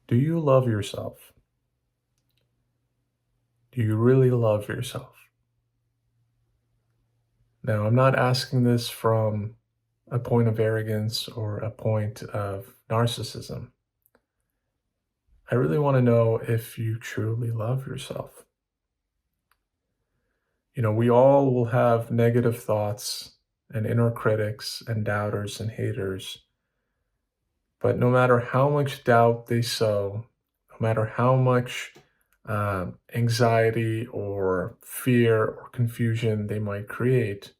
Do you love yourself? Do you really love yourself? Now, I'm not asking this from a point of arrogance or a point of narcissism. I really want to know if you truly love yourself. We all will have negative thoughts and inner critics and doubters and haters, but no matter how much doubt they sow, no matter how much anxiety or fear or confusion they might create,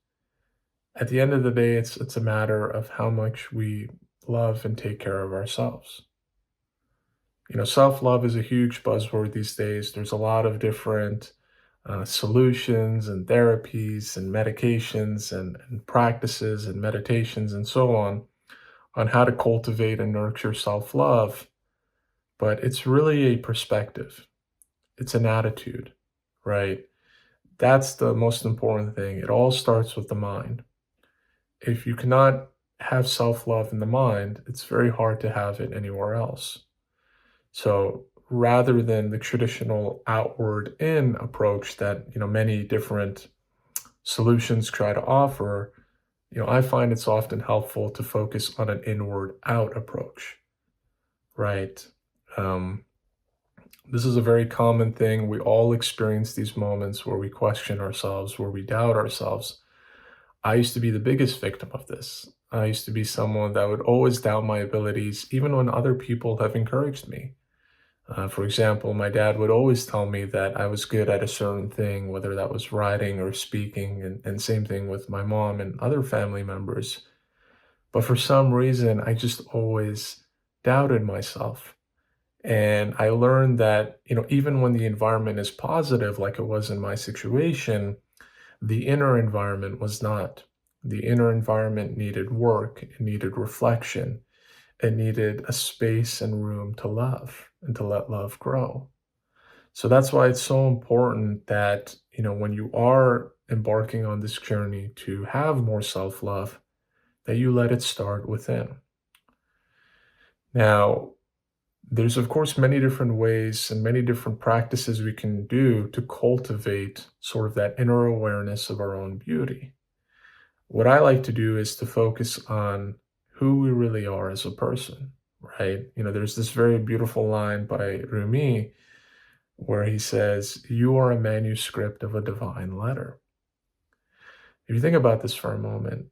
at the end of the day, it's a matter of how much we love and take care of ourselves. Self-love is a huge buzzword these days. There's a lot of different solutions and therapies and medications and practices and meditations and so on how to cultivate and nurture self-love. But it's really a perspective. It's an attitude, right? That's the most important thing. It all starts with the mind. If you cannot have self-love in the mind, it's very hard to have it anywhere else. So rather than the traditional outward in approach that, many different solutions try to offer, I find it's often helpful to focus on an inward out approach, right? Um, this is a very common thing. We all experience these moments where we question ourselves, where we doubt ourselves. I used to be the biggest victim of this. I used to be someone that would always doubt my abilities, even when other people have encouraged me. For example, my dad would always tell me that I was good at a certain thing, whether that was writing or speaking, and same thing with my mom and other family members. But for some reason, I just always doubted myself. And I learned that, even when the environment is positive, like it was in my situation, the inner environment was not. The inner environment needed work, it needed reflection, it needed a space and room to love and to let love grow. So that's why it's so important that, when you are embarking on this journey to have more self love, that you let it start within. Now, there's of course many different ways and many different practices we can do to cultivate sort of that inner awareness of our own beauty. What I like to do is to focus on who we really are as a person, right? There's this very beautiful line by Rumi where he says, "You are a manuscript of a divine letter." If you think about this for a moment,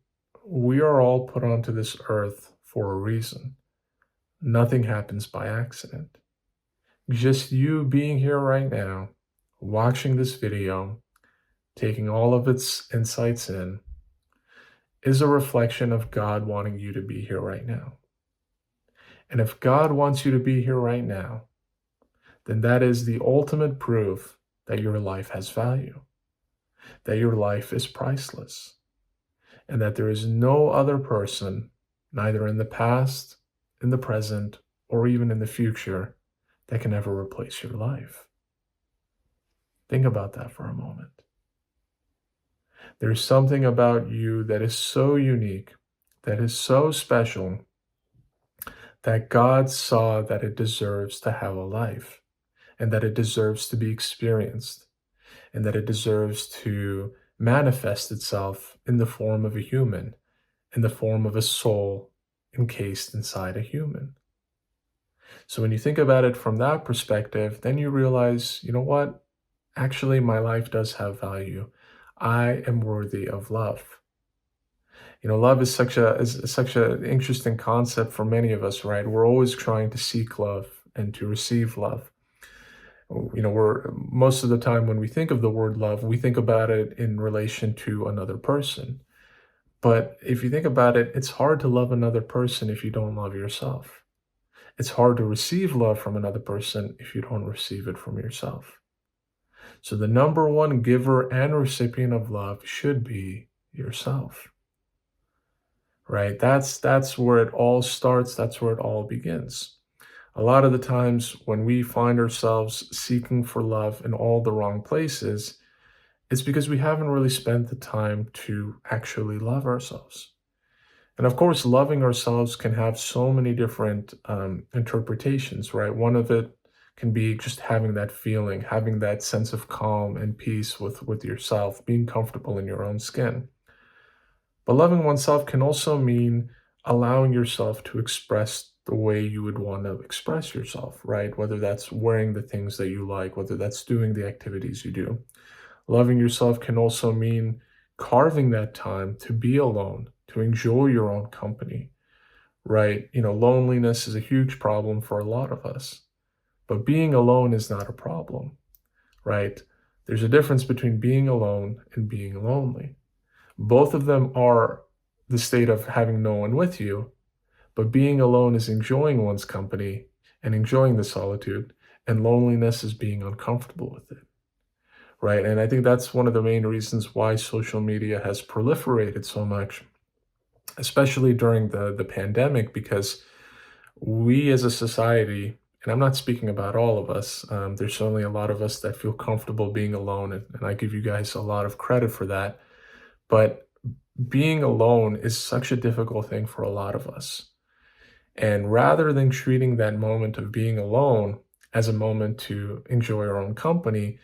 we are all put onto this earth for a reason. Nothing happens by accident. Just you being here right now, watching this video, taking all of its insights in, is a reflection of God wanting you to be here right now. And if God wants you to be here right now, then that is the ultimate proof that your life has value, that your life is priceless, and that there is no other person, neither in the past, in the present, or even in the future, that can ever replace your life. Think about that for a moment. There's something about you that is so unique, that is so special, that God saw that it deserves to have a life, and that it deserves to be experienced, and that it deserves to manifest itself in the form of a human, in the form of a soul encased inside a human. So when you think about it from that perspective, then you realize, you know what? Actually, my life does have value. I am worthy of love. Love is such an interesting concept for many of us, right? We're always trying to seek love and to receive love. We're most of the time when we think of the word love, we think about it in relation to another person. But if you think about it, it's hard to love another person if you don't love yourself. It's hard to receive love from another person if you don't receive it from yourself. So the number one giver and recipient of love should be yourself, right? That's where it all starts. That's where it all begins. A lot of the times when we find ourselves seeking for love in all the wrong places, it's because we haven't really spent the time to actually love ourselves. And of course, loving ourselves can have so many different interpretations, right? One of it can be just having that feeling, having that sense of calm and peace with yourself, being comfortable in your own skin. But loving oneself can also mean allowing yourself to express the way you would want to express yourself, right? Whether that's wearing the things that you like, whether that's doing the activities you do. Loving yourself can also mean carving that time to be alone, to enjoy your own company, right? Loneliness is a huge problem for a lot of us, but being alone is not a problem, right? There's a difference between being alone and being lonely. Both of them are the state of having no one with you, but being alone is enjoying one's company and enjoying the solitude, and loneliness is being uncomfortable with it, right? And I think that's one of the main reasons why social media has proliferated so much, especially during the pandemic, because we as a society, and I'm not speaking about all of us, there's certainly a lot of us that feel comfortable being alone, and I give you guys a lot of credit for that. But being alone is such a difficult thing for a lot of us. And rather than treating that moment of being alone as a moment to enjoy our own company,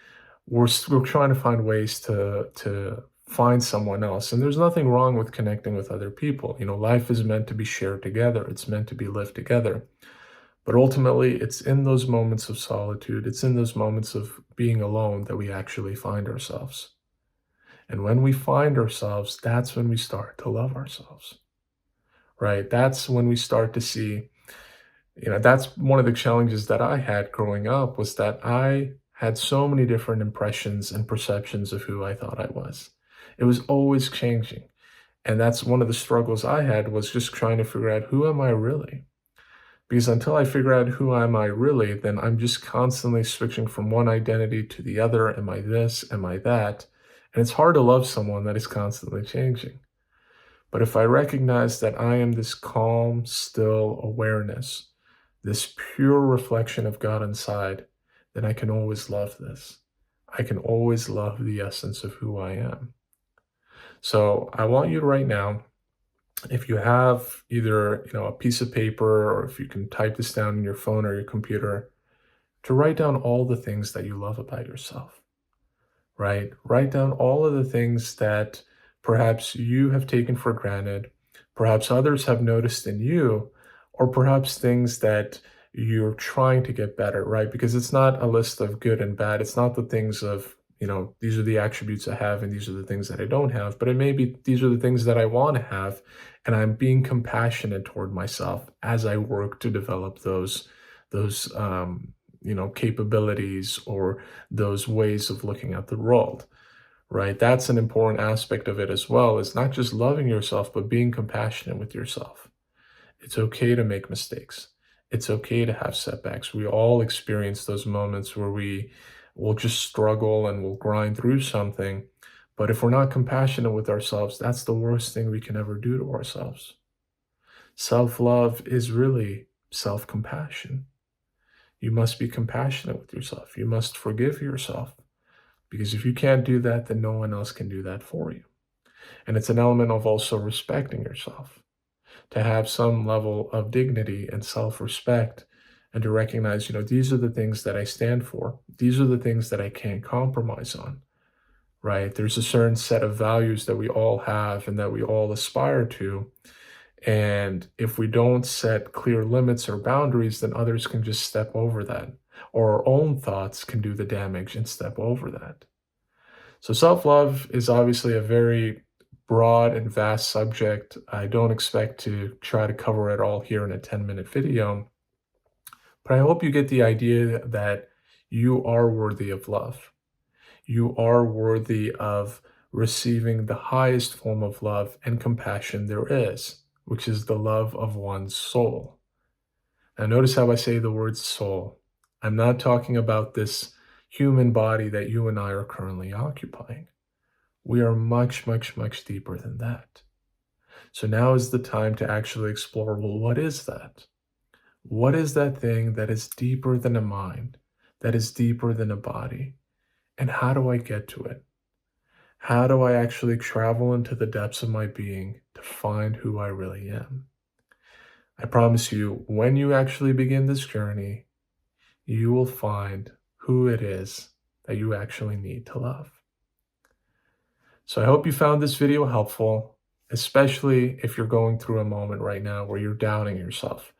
we're trying to find ways to find someone else. And there's nothing wrong with connecting with other people. Life is meant to be shared together. It's meant to be lived together. But ultimately, it's in those moments of solitude, it's in those moments of being alone that we actually find ourselves. And when we find ourselves, that's when we start to love ourselves, right? That's when we start to see, that's one of the challenges that I had growing up, was that I had so many different impressions and perceptions of who I thought I was. It was always changing. And that's one of the struggles I had, was just trying to figure out, who am I really? Because until I figure out who am I really, then I'm just constantly switching from one identity to the other. Am I this? Am I that? And it's hard to love someone that is constantly changing. But if I recognize that I am this calm, still awareness, this pure reflection of God inside, then I can always love this. I can always love the essence of who I am. So I want you to right now, if you have either, a piece of paper, or if you can type this down in your phone or your computer, to write down all the things that you love about yourself, right? Write down all of the things that perhaps you have taken for granted, perhaps others have noticed in you, or perhaps things that you're trying to get better, right? Because it's not a list of good and bad. It's not the things of, these are the attributes I have and these are the things that I don't have, but it may be these are the things that I want to have. And I'm being compassionate toward myself as I work to develop those capabilities, or those ways of looking at the world, right? That's an important aspect of it as well. It's not just loving yourself, but being compassionate with yourself. It's okay to make mistakes. It's okay to have setbacks. We all experience those moments where we will just struggle and we'll grind through something. But if we're not compassionate with ourselves, that's the worst thing we can ever do to ourselves. Self-love is really self-compassion. You must be compassionate with yourself. You must forgive yourself. Because if you can't do that, then no one else can do that for you. And it's an element of also respecting yourself, to have some level of dignity and self-respect, and to recognize, these are the things that I stand for. These are the things that I can't compromise on, right? There's a certain set of values that we all have and that we all aspire to. And if we don't set clear limits or boundaries, then others can just step over that, or our own thoughts can do the damage and step over that. So self-love is obviously a very broad and vast subject. I don't expect to try to cover it all here in a 10-minute video, but I hope you get the idea that you are worthy of love. You are worthy of receiving the highest form of love and compassion there is, which is the love of one's soul. Now, notice how I say the word soul. I'm not talking about this human body that you and I are currently occupying. We are much, much, much deeper than that. So now is the time to actually explore, well, what is that? What is that thing that is deeper than a mind, that is deeper than a body? And how do I get to it? How do I actually travel into the depths of my being to find who I really am? I promise you, when you actually begin this journey, you will find who it is that you actually need to love. So I hope you found this video helpful, especially if you're going through a moment right now where you're doubting yourself,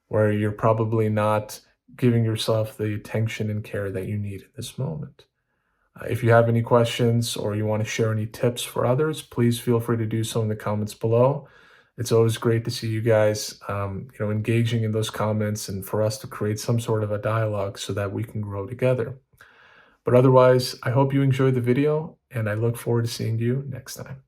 where you're probably not giving yourself the attention and care that you need in this moment. If you have any questions or you want to share any tips for others, please feel free to do so in the comments below. It's always great to see you guys, engaging in those comments and for us to create some sort of a dialogue so that we can grow together. But otherwise, I hope you enjoyed the video and I look forward to seeing you next time.